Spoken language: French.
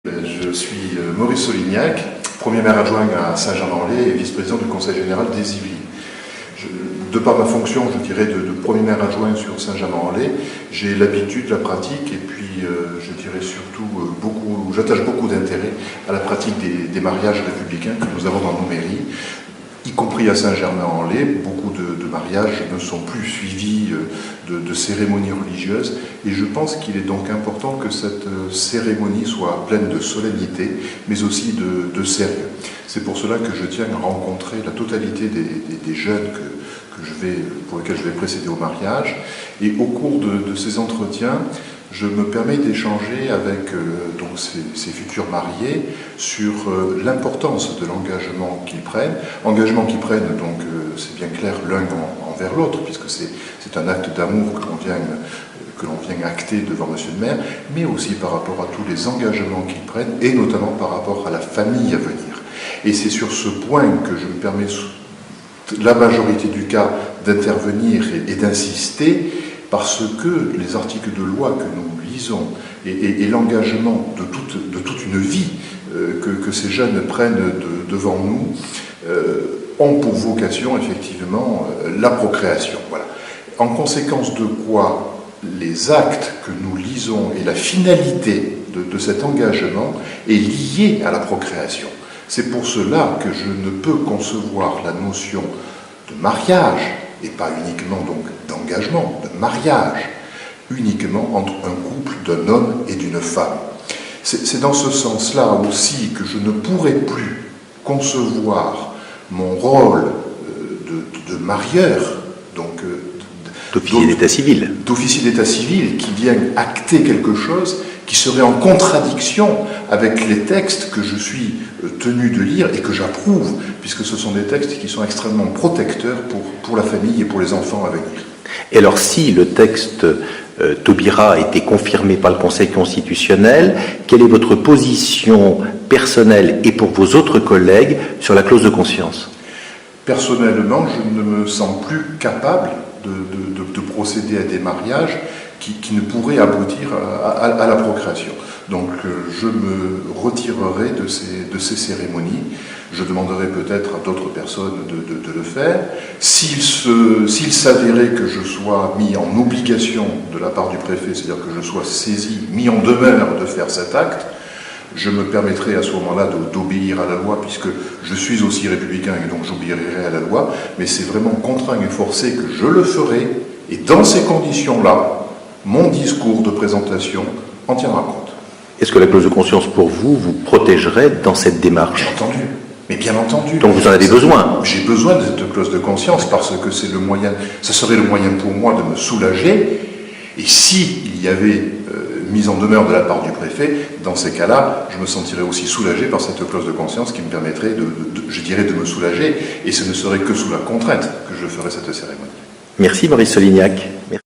Je suis Maurice Solignac, premier maire adjoint à Saint-Germain-en-Laye et vice-président du conseil général des Yvelines. De par ma fonction, je dirais, de premier maire adjoint sur Saint-Germain-en-Laye, j'ai l'habitude, la pratique, et puis je dirais surtout j'attache beaucoup d'intérêt à la pratique des mariages républicains que nous avons dans nos mairies, y compris à Saint-Germain-en-Laye. Beaucoup de mariages ne sont plus suivis de cérémonies religieuses, et je pense qu'il est donc important que cette cérémonie soit pleine de solennité, mais aussi de sérieux. C'est pour cela que je tiens à rencontrer la totalité des jeunes pour lesquels je vais précéder au mariage, et au cours de ces entretiens, je me permets d'échanger avec donc ces futurs mariés sur l'importance de l'engagement qu'ils prennent. Engagement qu'ils prennent, donc c'est bien clair, l'un envers l'autre, puisque c'est un acte d'amour que l'on vient acter devant Monsieur le maire, mais aussi par rapport à tous les engagements qu'ils prennent, et notamment par rapport à la famille à venir. Et c'est sur ce point que je me permets, la majorité du cas, d'intervenir et d'insister, parce que les articles de loi que nous lisons et l'engagement de toute une vie que ces jeunes prennent devant nous ont pour vocation effectivement la procréation. Voilà. En conséquence de quoi les actes que nous lisons et la finalité de cet engagement est liée à la procréation. C'est pour cela que je ne peux concevoir la notion de mariage, et pas uniquement donc d'engagement, de mariage, uniquement entre un couple d'un homme et d'une femme. C'est dans ce sens-là aussi que je ne pourrais plus concevoir mon rôle de marieur, donc d'officier d'état civil. D'officier d'état civil qui vient acter quelque chose qui serait en contradiction avec les textes que je suis tenu de lire et que j'approuve, puisque ce sont des textes qui sont extrêmement protecteurs pour la famille et pour les enfants à venir. Et alors, si le texte Taubira a été confirmé par le Conseil constitutionnel, quelle est votre position personnelle et pour vos autres collègues sur la clause de conscience? Personnellement, je ne me sens plus capable de procéder à des mariages qui ne pourraient aboutir à la procréation. Donc je me retirerai de ces cérémonies. Je demanderai peut-être à d'autres personnes de le faire. S'il s'avérait que je sois mis en obligation de la part du préfet, c'est-à-dire que je sois saisi, mis en demeure de faire cet acte, je me permettrai à ce moment-là d'obéir à la loi, puisque je suis aussi républicain et donc j'obéirai à la loi, mais c'est vraiment contraint et forcé que je le ferai, et dans ces conditions-là, mon discours de présentation en tiendra compte. Est-ce que la clause de conscience, pour vous, vous protégerait dans cette démarche? Bien entendu, mais bien entendu. Donc vous en avez besoin? J'ai besoin de cette clause de conscience parce que c'est le moyen, ça serait le moyen pour moi de me soulager, et s'il y avait mise en demeure de la part du préfet, dans ces cas-là, je me sentirais aussi soulagé par cette clause de conscience qui me permettrait de me soulager, et ce ne serait que sous la contrainte que je ferais cette cérémonie. Merci Maurice Solignac. Merci.